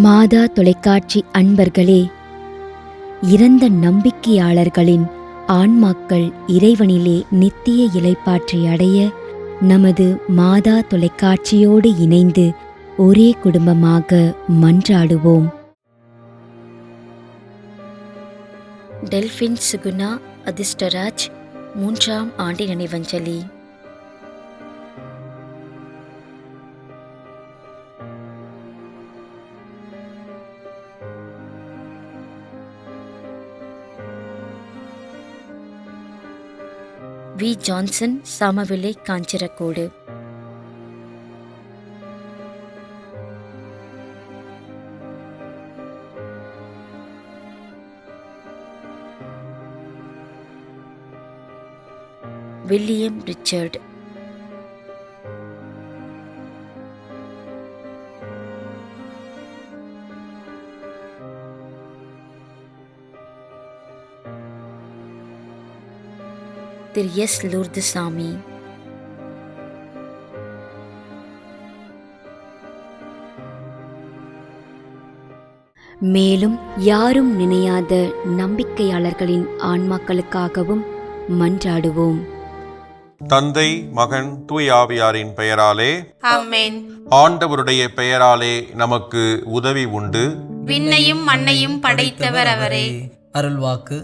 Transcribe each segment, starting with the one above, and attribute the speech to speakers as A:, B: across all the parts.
A: மாதா தொலைக்காட்சி அன்பர்களே, இறந்த நம்பிக்கையாளர்களின் ஆன்மாக்கள் இறைவனிலே நித்திய இளைப்பாற்றி அடைய நமது மாதா தொலைக்காட்சியோடு இணைந்து ஒரே குடும்பமாக மன்றாடுவோம். டெல்பின் சுகுணா அதிர்ஷ்டராஜ் 3ஆம் ஆண்டு நினைவஞ்சலி. V. Johnson, Samavilai, Kanjirakkodu. William Richard. Thiru S. Lourdusamy. மேலும் யாரும் நினையாத நம்பிக்கையாளர்களின் ஆன்மாக்களுக்காகவும் மன்றாடுவோம்.
B: தந்தை, மகன், தூய ஆவியாரின் பெயராலே
C: ஆமென்.
B: ஆண்டவருடைய பெயராலே நமக்கு உதவி உண்டு.
C: விண்ணையும் மண்ணையும் படைத்தவர் அவரே.
D: அருள்வாக்கு.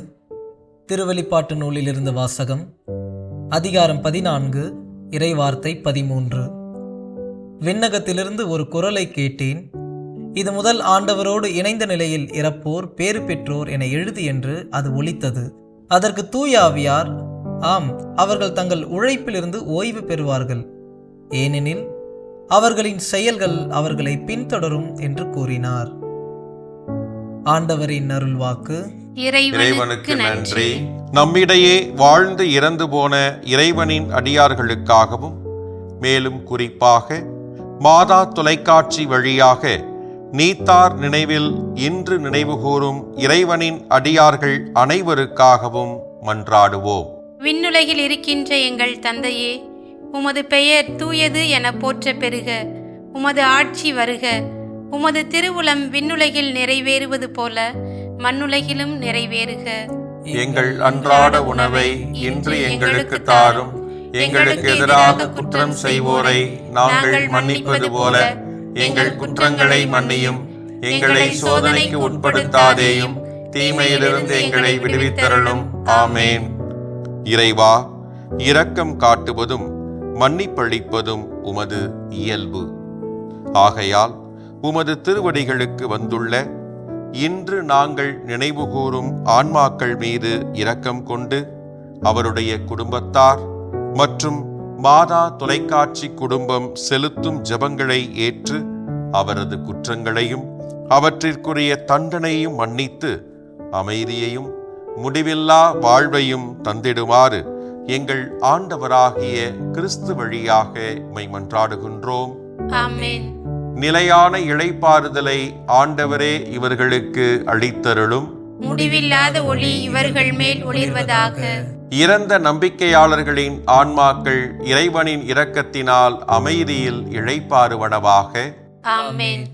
D: திருவெளிப்பாட்டு நூலிலிருந்து வாசகம். அதிகாரம் 14, இறைவார்த்தை 13. விண்ணகத்திலிருந்து ஒரு குரலை கேட்டேன். இது முதல் ஆண்டவரோடு இணைந்த நிலையில் இறப்போர் பேறு பெற்றோர் என எழுது என்று அது ஒலித்தது. அதற்கு தூய ஆவியார், ஆம், அவர்கள் தங்கள் உழைப்பிலிருந்து ஓய்வு பெறுவார்கள், ஏனெனில் அவர்களின் செயல்கள் அவர்களை பின்தொடரும் என்று கூறினார். ஆண்டவரின் அருள்வாக்கு.
B: இறைவனுக்கு நன்றி. நம்மிடையே வாழ்ந்து இறந்து போன இறைவனின் அடியார்களுக்காகவும், மேலும் குறிப்பாக மாதா தொலைக்காட்சி வழியாக நீத்தார் நினைவில் இன்று நினைவுகூரும் இறைவனின் அடியார்கள் அனைவருக்காகவும் மன்றாடுவோம்.
C: விண்ணுலகில் இருக்கின்ற எங்கள் தந்தையே, உமது பெயர் தூயது என போற்ற பெறுக. உமது ஆட்சி வருக. உமது திருவுளம் விண்ணுலகில் நிறைவேறுவது போல மண்ணுலகிலும் நிறைவேறுக.
B: எங்கள் அன்றாட உணவை இன்று எங்களுக்கு தாரும். எங்களுக்கு எதிராக குற்றம் செய்வோரை நாங்கள் மன்னிப்பது போல எங்கள் குற்றங்களை மன்னியும். எங்களை சோதனைக்கு உட்படுத்தாதேயும், தீமையிலிருந்து எங்களை விடுவித்தருளும். ஆமேன். இறைவா, இரக்கம் காட்டுவதும் மன்னிப்பளிப்பதும் உமது இயல்பு. ஆகையால் உமது திருவடிகளுக்கு வந்துள்ள இன்று நாங்கள் நினைவுகூரும் ஆன்மாக்கள் மீது இரக்கம் கொண்டு அவருடைய குடும்பத்தார் மற்றும் மாதா தொலைக்காட்சி குடும்பம் செலுத்தும் ஜெபங்களை ஏற்று அவரது குற்றங்களையும் அவற்றிற்குரிய தண்டனையும் மன்னித்து அமைதியையும் முடிவில்லா வாழ்வையும் தந்திடுமாறு எங்கள் ஆண்டவராகிய கிறிஸ்து வழியாக உம்மை மன்றாடுகின்றோம்.
C: ஆமென்.
B: நிலையான இளைப்பாறுதலை ஆண்டவரே இவர்களுக்கு அளித்தருளும்.
C: முடிவில்லாத ஒளி இவர்கள் மேல் ஒளிர்வதாக.
B: இறந்த நம்பிக்கையாளர்களின் ஆன்மாக்கள் இறைவனின் இரக்கத்தினால் அமைதியில் இளைப்பாறுவனவாக.
C: ஆமென்.